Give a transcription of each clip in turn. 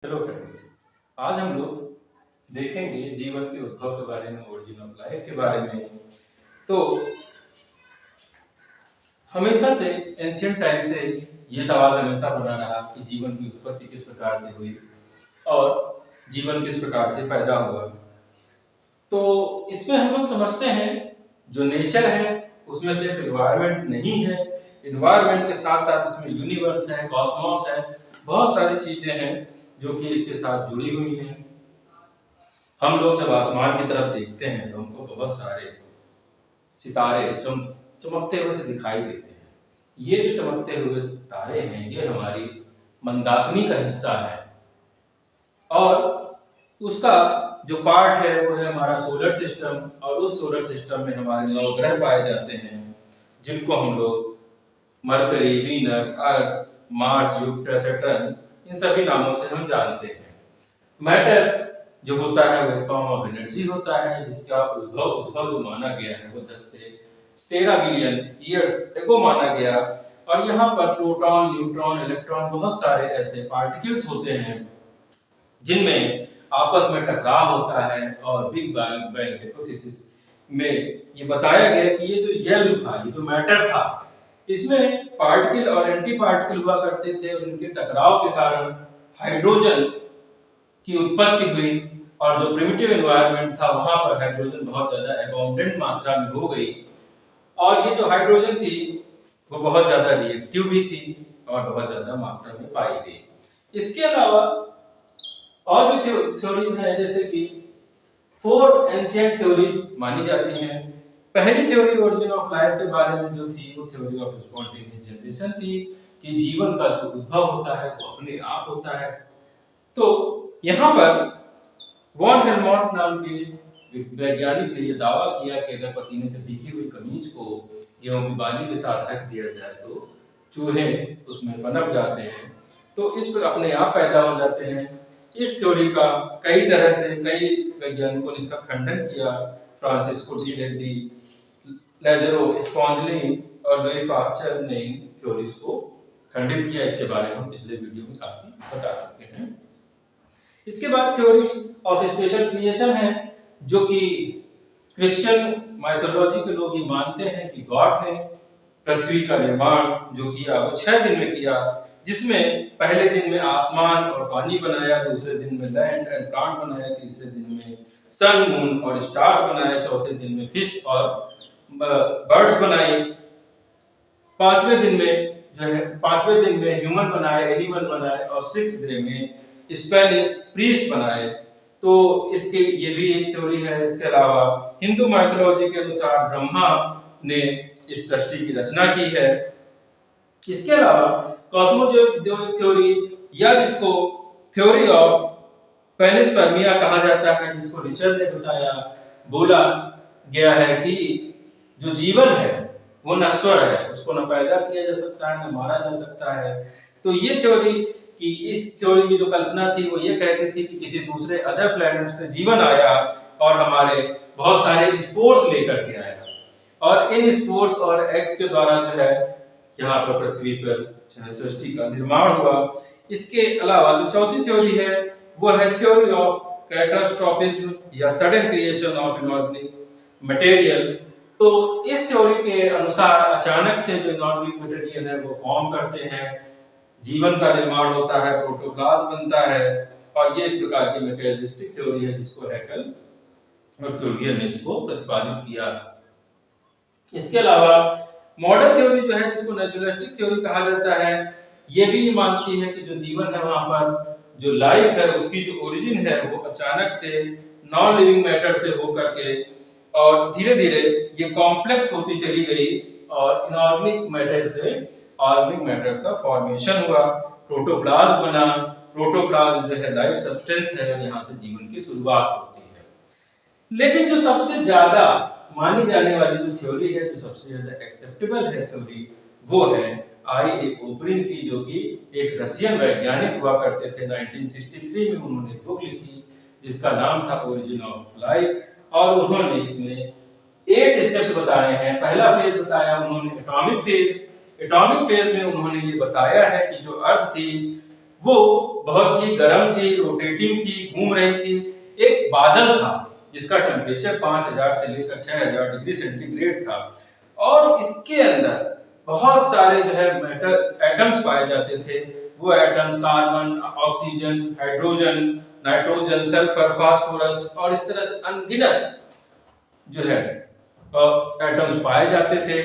Hello friends. आज हम लोग देखेंगे जीवन के उद्भव के बारे में, ओरिजिन ऑफ लाइफ के बारे में। तो हमेशा से एंशियंट टाइम से ये सवाल हमेशा बना रहा कि जीवन की उत्पत्ति किस प्रकार से हुई और जीवन किस प्रकार से पैदा हुआ। तो इसमें हम लोग समझते हैं जो नेचर है उसमें सिर्फ एनवायरनमेंट नहीं है, एनवायरनमेंट के साथ साथ इसमें यूनिवर्स है, कॉस्मोस है, बहुत सारी चीजें हैं जो कि इसके साथ जुड़ी हुई हैं। हम लोग जब आसमान की तरफ देखते हैं तो हमको बहुत सारे सितारे चमकते हुए से दिखाई देते हैं। ये जो चमकते हुए तारे हैं ये हमारी मंदाकिनी का हिस्सा है और उसका जो पार्ट है वो है हमारा सोलर सिस्टम। और उस सोलर सिस्टम में हमारे 9 ग्रह पाए जाते हैं जिनको हम लोग मरकरी, वीनस, अर्थ, मार्स, जुपिटर, सैटर्न इन सभी नामों से हम जानते हैं। मैटर जो होता है वो फॉर्म ऑफ एनर्जी होता है जिसका उद्भव जो माना गया है वो 10 से 13 बिलियन ईयर्स एगो माना गया। और यहाँ पर प्रोटॉन, न्यूट्रॉन, इलेक्ट्रॉन बहुत सारे ऐसे पार्टिकल्स होते हैं जिनमें आपस में टकराव होता है। और बिग बैंग हाइपोथेसिस में ये बताया गया कि ये जो येलो था, ये जो मैटर था, इसमें पार्टिकल और एंटी पार्टिकल हुआ करते थे और इनके टकराव के कारण हाइड्रोजन की उत्पत्ति हुई। और जो प्रिमिटिव एनवायरनमेंट था वहां पर हाइड्रोजन बहुत ज्यादा अबाउंडेंट मात्रा में हो गई। और ये जो हाइड्रोजन थी वो बहुत ज्यादा रिएक्टिव भी थी और बहुत ज्यादा मात्रा में पाई गई। इसके अलावा और भी थ्योरीज हैं, जैसे कि 4 एंशिएंट थ्योरीज मानी जाती हैं। पहली थ्योरी ओरिजिन ऑफ लाइफ के बारे में जो थी वो थ्योरी ऑफ स्पॉन्टेनियस जनरेशन थी कि जीवन का जो उद्भव होता है वो अपने आप होता है। तो यहाँ पर वॉन हेलमोंट नाम के वैज्ञानिक ने यह दावा किया कि अगर पसीने से भीगी हुई कमीज को गेहूं की बाली के साथ रख दिया जाए तो चूहे उसमें पनप जाते हैं, तो इस पर अपने आप पैदा हो जाते हैं। इस थ्योरी का कई तरह से कई वैज्ञानिकों ने इसका खंडन किया। फ्रांसिस्को डी लेजरो, स्पॉन्जली और लुई पास्चर ने इन थ्योरीज को खंडित किया। इसके बारे में हम पिछले वीडियो में काफी बता चुके हैं। इसके बाद थ्योरी ऑफ स्पेशल क्रिएशन है, जो कि क्रिश्चियन माइथोलॉजी के लोग ये मानते हैं कि गॉड ने पृथ्वी का निर्माण जो किया वो 6 दिन में किया, जिसमें पहले दिन में आसमान और पानी बनाया, दूसरे दिन में लैंड एंड प्लांट बनाया, तीसरे दिन में सन, मून और स्टार्स बनाए, चौथे दिन में फिश और बर्ड्स बनाई, पांचवें दिन में ह्यूमन बनाए, एनिमल बनाए और 6th डे में स्पेनिश प्रीस्ट बनाए। तो इसके ये भी एक थ्योरी है। इसके अलावा हिंदू माइथोलॉजी के अनुसार ब्रह्मा ने इस सृष्टि की रचना की है। इसके अलावा कॉस्मोलॉजिक थ्योरी या जिसको थ्योरी ऑफ पेनिस्पर्मिया कहा जाता है, जिसको रिचर्ड ने बताया, बोला गया है कि जो जीवन है वो नश्वर है, उसको न पैदा किया जा सकता है न मारा जा सकता है। तो ये थ्योरी कि इस थ्योरी की जो कल्पना थी वो ये कहती थी कि किसी दूसरे अदर प्लैनेट से जीवन आया और हमारे बहुत सारे स्पोर्स लेकर के आया और इन स्पोर्स और एग्स के द्वारा जो है यहाँ पर पृथ्वी पर सृष्टि का निर्माण हुआ। इसके अलावा जो चौथी थ्योरी है वो है थ्योरी ऑफ कैटास्ट्रोफिज्म या sudden creation of inorganic material. तो इस थ्योरी के अनुसार अचानक से जो इनऑर्गेनिक मटेरियल है वो फॉर्म करते हैं, जीवन का निर्माण होता है, प्रोटोप्लाज्म बनता है। और ये एक प्रकार की मैटेरियलिस्टिक थ्योरी है जिसको हैकल और क्यूरियर ने इसको प्रतिपादित किया। इसके अलावा मॉडर्न थ्योरी जो है जिसको नेचुरलिस्टिक थ्योरी कहा जाता है, ये भी मानती है कि जो जीवन है वहां पर जो लाइफ है उसकी जो ओरिजिन है वो अचानक से नॉन लिविंग मैटर से होकर के और धीरे धीरे ये कॉम्प्लेक्स होती चली गई और इनऑर्गेनिक मैटर से ऑर्गेनिक मैटर्स का फॉर्मेशन हुआ, प्रोटोप्लाज्म बना। प्रोटोप्लाज्म जो है लाइफ सब्सटेंस है और यहाँ से जीवन की शुरुआत होती है। लेकिन जो सबसे ज्यादा मानी जाने वाली जो थ्योरी है, जो सबसे ज्यादा एक्सेप्टेबल है थ्योरी, वो है आई.ए. कोपरिन की, जो कि एक रशियन वैज्ञानिक हुआ करते थे। 1963 में उन्होंने बुक लिखी जिसका नाम था ओरिजिन ऑफ लाइफ और उन्होंने इसमें 8 स्टेप्स बताए हैं। पहला फेज बताया उन्होंने एटॉमिक फेज। एटॉमिक फेज में उन्होंने ये बताया है कि जो अर्थ थी वो बहुत ही गर्म थी, रोटेटिंग थी, घूम रही थी। एक बादल था जिसका टेम्परेचर 5000 से लेकर 6000 डिग्री सेंटीग्रेड था और इसके अंदर बहुत सारे जो है मेटल एटम्स पाए जाते थे। वो atoms carbon, oxygen, hydrogen, nitrogen, sulphur, phosphorus और इस तरह से अनगिनत जो है एटम्स पाए जाते थे।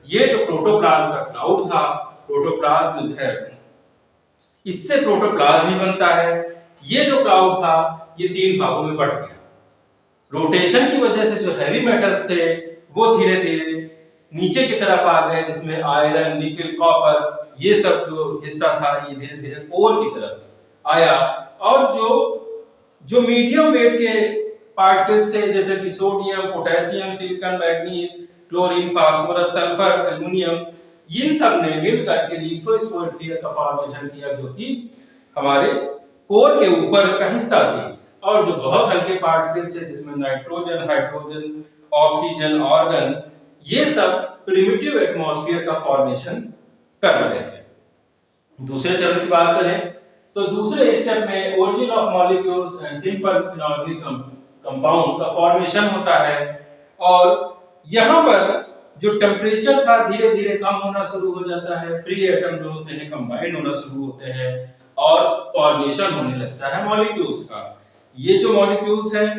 ये जो प्रोटोप्लाज्म का क्लाउड था, प्रोटोप्लाज्म जो है इससे प्रोटोप्लाज्म भी बनता है। ये जो क्लाउड था ये 3 भागों में बट गया। रोटेशन की वजह से जो हैवी मेटल्स थे वो धीरे धीरे नीचे की तरफ आ गए, जिसमें आयरन, निकेल, कॉपर ये सब जो हिस्सा था ये धीरे धीरे कोर की तरफ आया। और जो जो मीडियम वेट के पार्टिकल्स थे जैसे कि sodium, potassium, silicon, manganese, chlorine, phosphorus, sulphur, aluminium, इन सब ने मिलकर के लिथोस्फीयर का फॉर्मेशन किया जो कि हमारे कोर के ऊपर का हिस्सा थी। और जो बहुत हल्के पार्टिकल्स थे जिसमें नाइट्रोजन, हाइड्रोजन, ऑक्सीजन, ऑर्गन ये सब प्रिमिटिव एटमॉस्फेयर का फॉर्मेशन कर रहे थे। दूसरे चरण की बात करें तो दूसरे स्टेप में origin of molecules and simple inorganic compound का फॉर्मेशन होता है। और यहाँ पर जो टेम्परेचर था धीरे धीरे कम होना शुरू हो जाता है, फ्री एटम जो होते हैं कंबाइन होना शुरू होते हैं और फॉर्मेशन होने लगता है मॉलिक्यूल्स का। ये जो मॉलिक्यूल्स हैं,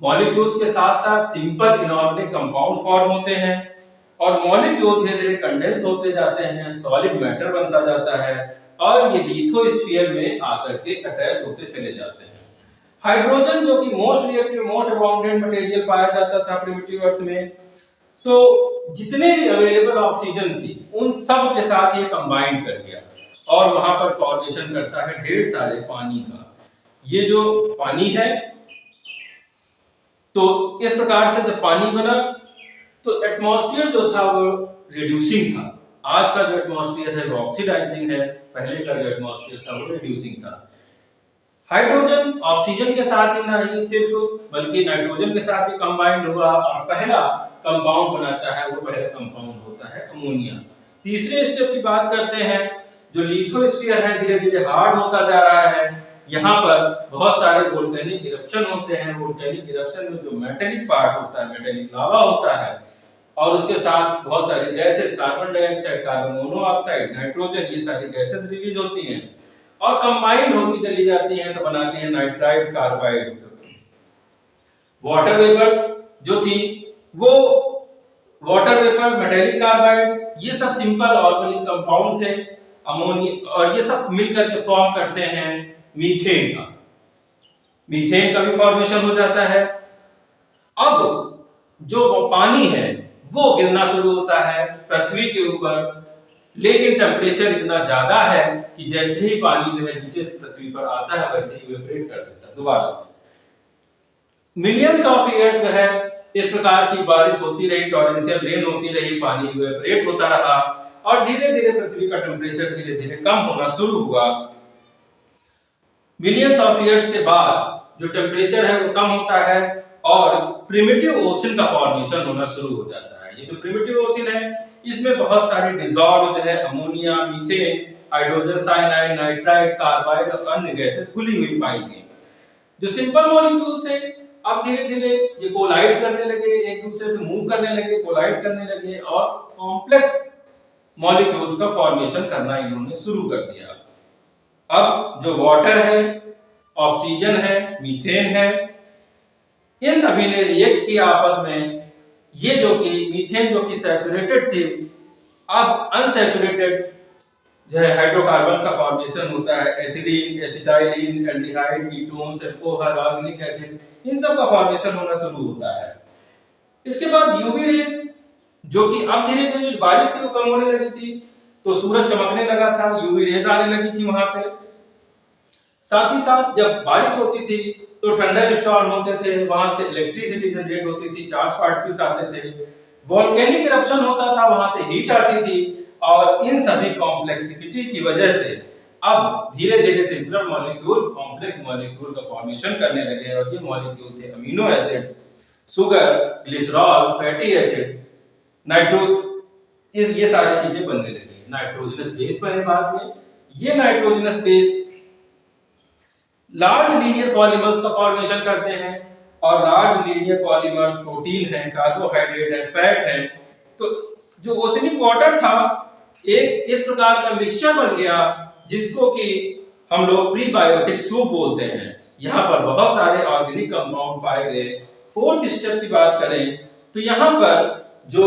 मॉलिक्यूल्स के साथ साथ सिंपल इनऑर्गेनिक कंपाउंड फॉर्म होते हैं और मॉलिक्यूल धीरे धीरे कंडेंस होते जाते हैं, सॉलिड मैटर बनता जाता है और ये लिथोस्फीयर में आकर के अटैच होते चले जाते हैं। हाइड्रोजन जो कि most reactive, most abundant material पाया जाता था प्रिमिटिव अर्थ में, तो जितने भी अवेलेबल ऑक्सीजन थी उन सब के साथ ये कंबाइन कर गया और वहां पर फॉर्मेशन करता है ढेर सारे पानी का। ये जो पानी है तो इस प्रकार से जब पानी बना तो एटमॉस्फेयर जो था वो रिड्यूसिंग था। आज का जो एटमॉस्फेयर है वो ऑक्सीडाइजिंग है, पहले का जो एटमॉस्फेयर था वो रिड्यूसिंग था। हाइड्रोजन ऑक्सीजन के साथ ही नहीं सिर्फ बल्कि नाइट्रोजन के साथ भी कंबाइंड हुआ और पहला कंपाउंड बनाता है वो पहला कंपाउंड होता है अमोनिया। तीसरे स्टेप की बात करते हैं, जो लिथोस्फीयर है धीरे धीरे हार्ड होता जा रहा है। यहाँ पर बहुत सारे वोल्केनिक इरप्शन होते हैं। वोल्केनिक इरप्शन में जो मेटेलिक पार्ट होता है, मेटेलिक लावा होता है और उसके साथ बहुत सारी gases, carbon dioxide, carbon monoxide, nitrogen, ये सारी गैसेस रिलीज होती हैं और कंबाइन होती चली जाती हैं तो बनाती हैं नाइट्राइट कार्बाइड्स। वाटर वेपर्स जो थी वो वाटर वेपर, मेटेलिक कार्बाइड, ये सब सिंपल ऑर्गेनिक कंपाउंड थे अमोनिया, और ये सब मिलकर के फॉर्म करते हैं मीथेन का। मीथेन का भी फॉर्मेशन हो जाता है। अब जो पानी है वो गिरना शुरू होता है पृथ्वी के ऊपर, लेकिन टेम्परेचर इतना ज्यादा है कि जैसे ही पानी जो है नीचे पृथ्वी पर आता है वैसे ही इवेपोरेट कर देता है दोबारा से। मिलियंस ऑफ ईयर्स जो है इस प्रकार की बारिश होती रही, टॉरेंशियल रेन होती रही, पानी इवेपोरेट होता रहा और धीरे धीरे पृथ्वी का टेम्परेचर धीरे धीरे कम होना शुरू हुआ। मिलियंस ऑफ ईयर्स के बाद जो टेम्परेचर है वो कम होता है और प्रिमिटिव ओशन का फॉर्मेशन होना शुरू हो जाता है। ये जो प्रिमिटिव ओशन है इसमें बहुत सारे डिसॉल्व जो है ammonia, methane, hydrogen cyanide, nitrite, carbide और अन्य गैसेस खुली हुई पाई गई। जो सिंपल मॉलिक्यूल्स थे अब धीरे धीरे ये कोलाइड करने लगे, एक दूसरे से मूव करने लगे, कोलाइड करने लगे और कॉम्प्लेक्स मॉलिक्यूल्स का फॉर्मेशन करना इन्होंने शुरू कर दिया। अब जो वाटर है, ऑक्सीजन है, मीथेन है, इन सभी ने रिएक्ट किया आपस में। ये जो कि मीथेन जो कि सैचुरेटेड थी, अब अनसैचुरेटेड जो है हाइड्रोकार्बन्स का फॉर्मेशन होता है। Ethylene, acetylene, aldehyde, ketones, alcohol, organic acid, इन सब का फॉर्मेशन होना शुरू होता है। इसके बाद यूवी रेस जो कि अब धीरे धीरे बारिश थी वो कम होने लगी थी तो सूरज चमकने लगा था, यूवी रेज आने लगी थी वहां से। साथ ही साथ जब बारिश होती थी तो थंडर स्टॉर्म होते थे, वहां से इलेक्ट्रिसिटी जनरेट होती थी, चार्ज पार्टिकल्स आते थे, वोल्केनिक इरप्शन होता था, वहां से हीट आती थी और इन सभी कॉम्प्लेक्सिटी की वजह से अब धीरे धीरे सिंपलर मॉलिक्यूल कॉम्प्लेक्स मॉलिक्यूल का फॉर्मेशन करने लगे और ये मॉलिक्यूल थे amino acids, sugar, glycerol, fatty acid, nitro, ये सारी चीजें बनने लगी। नाइट्रोजनस बेस बने बाद में। ये nitrogenous base large linear polymers का फॉर्मेशन करते हैं, और लार्ज लीनियर पॉलीमर्स प्रोटीन है, कार्बोहाइड्रेट है, फैट है। तो जो ओशनिक वाटर था एक इस प्रकार का मिक्सचर बन गया जिसको कि हम लोग प्रीबायोटिक सूप बोलते हैं। यहाँ पर बहुत सारे ऑर्गेनिक कंपाउंड पाए गए। फोर्थ स्टेप की बात करें तो यहाँ पर जो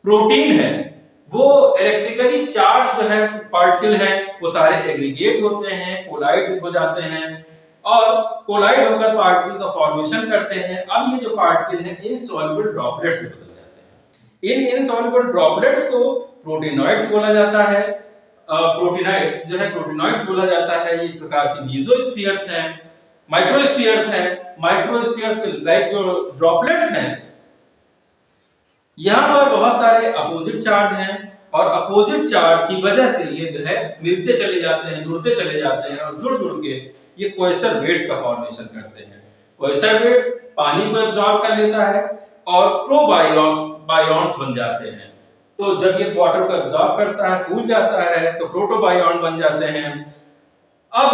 प्रोटीन है वो इलेक्ट्रिकली चार्ज जो है पार्टिकल है वो सारे एग्रीगेट होते हैं, कोलाइड हो जाते हैं, और कोलाइड होकर पार्टिकल का फॉर्मेशन करते हैं। अब ये जो पार्टिकल है इनसॉल्युबल ड्रॉपलेट्स में बदल जाते हैं। इन इनसॉल्युबल ड्रॉपलेट्स को प्रोटीनॉइड्स बोला जाता है। प्रोटीनॉइड जो है प्रोटीनॉइड्स बोला जाता है। ये प्रकार के मीसोस्फीयर्स हैं, माइक्रोस्फीयर्स हैं। माइक्रोस्फीयर्स के लाइक जो ड्रॉपलेट्स हैं, यहाँ पर बहुत सारे अपोजिट चार्ज हैं, और अपोजिट चार्ज की वजह से ये जो है मिलते चले जाते हैं, जुड़ते चले जाते हैं, और जुड़ जुड़ के ये कोएसर वेट्स का फॉर्मेशन करते हैं। कोएसर वेट्स पानी को एब्जॉर्ब कर लेता है और प्रोबायोन्स बन जाते हैं। तो जब ये वाटर को एब्जॉर्ब करता है, फूल जाता है, तो प्रोटोबायोन बन जाते हैं। अब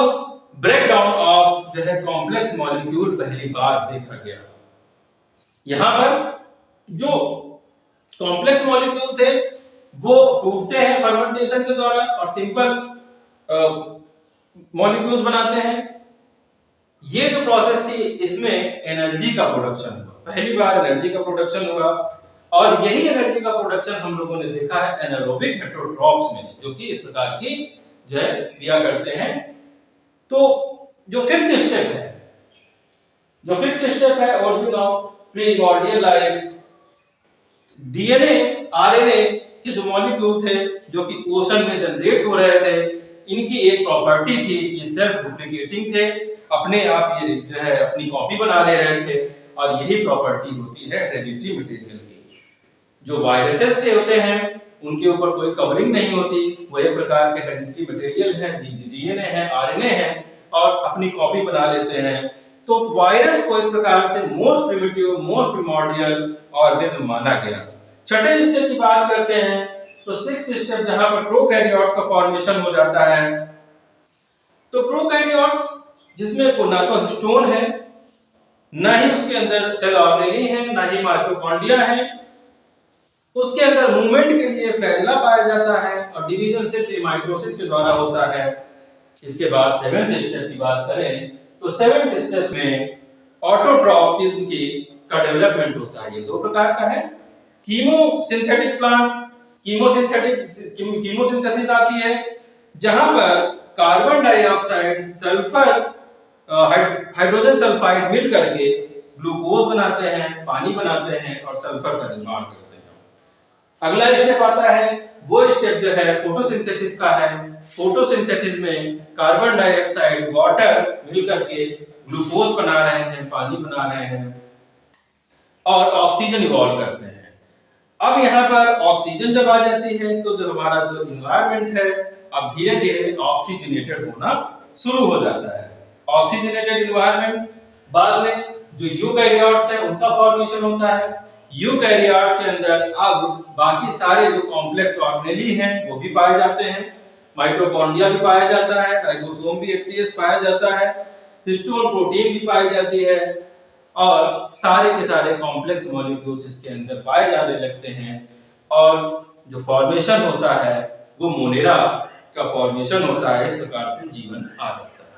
ब्रेकडाउन ऑफ जो है कॉम्प्लेक्स मॉलिक्यूल पहली बार देखा गया। यहां पर जो कॉम्प्लेक्स मॉलिक्यूल थे वो टूटते हैं फर्मेंटेशन के द्वारा और सिंपल मॉलिक्यूल्स बनाते हैं। ये जो प्रोसेस थी इसमें एनर्जी का प्रोडक्शन हुआ, पहली बार एनर्जी का प्रोडक्शन हुआ, और यही एनर्जी का प्रोडक्शन हम लोगों ने देखा है एनारोबिक हेटेरोट्रॉप्स में, जो कि इस प्रकार की जो है क्रिया करते हैं। तो जो फिफ्थ स्टेप है origin of primordial life, DNA RNA के जो मॉलिक्यूल थे जो कि ओशन में जनरेट हो रहे थे, इनकी एक प्रॉपर्टी थी कि सेल्फ डुप्लीकेटिंग थे, अपने आप ये जो है अपनी कॉपी बना ले रहे थे, और यही प्रॉपर्टी होती है हेरिडिटरी मटेरियल की। जो वायरसेस से होते हैं उनके ऊपर कोई कवरिंग नहीं होती, वो एक प्रकार के हेरिडिटरी मटेरियल है, डीएनए है, आरएनए है, और अपनी कॉपी बना लेते हैं। तो वायरस को इस प्रकार से मोस्ट प्रिमिटिव, मोस्ट प्रिमॉर्डियल ऑर्गेनिज्म माना गया। छठे स्टेप की बात करते हैं तो सिक्स्थ स्टेप जहां पर प्रोकैरियोट्स का फॉर्मेशन हो जाता है। तो प्रोकैरियोट्स जिसमें को ना तो हिस्टोन है, ना ही उसके अंदर सेल ऑर्गेनेली है, ना ही माइटोकॉन्ड्रिया है, उसके अंदर मूवमेंट के लिए फ्लैजेला पाया जाता है, और डिवीजन सिर्फ माइटोसिस के द्वारा होता है। इसके बाद सेवेंथ स्टेप की बात करें तो सेवेंथ स्टेप में ऑटोट्रॉपिज्म की का डेवलपमेंट होता है। ये दो प्रकार का है, कीमोसिंथेटिक प्लांट, कीमोसिंथेसिस आती है जहां पर carbon dioxide, sulphur, hydrogen sulphide मिल करके ग्लूकोज बनाते हैं, पानी बनाते हैं और सल्फर का निर्माण करते हैं। अगला स्टेप आता है, वो स्टेप जो है फोटोसिंथेसिस का है। फोटोसिंथेसिस में कार्बन डाइऑक्साइड, वाटर मिल करके ग्लूकोज बना रहे हैं, पानी बना रहे हैं, और ऑक्सीजन इवॉल्व करते हैं। अब यहाँ पर ऑक्सीजन जब आ जाती है तो जो हमारा जो एनवायरनमेंट है अब धीरे धीरे ऑक्सीजनेटेड होना शुरू हो जाता है। ऑक्सीजनेटेड एनवायरनमेंट, बाद में जो यूकैरियोट्स है उनका फॉर्मेशन होता है। यूकैरियोट्स के अंदर अब बाकी सारे जो कॉम्प्लेक्स ऑर्गेनेली हैं वो भी पाए जाते हैं, माइटोकॉन्ड्रिया भी पाया जाता है, राइबोसोम भी एफटीएस पाया जाता है, हिस्टोन प्रोटीन भी पाई जाती है, और सारे के सारे कॉम्प्लेक्स मॉलिक्यूल्स इसके अंदर पाए जाने लगते हैं, और जो फॉर्मेशन होता है वो मोनेरा का फॉर्मेशन होता है। इस प्रकार से जीवन आ जाता है।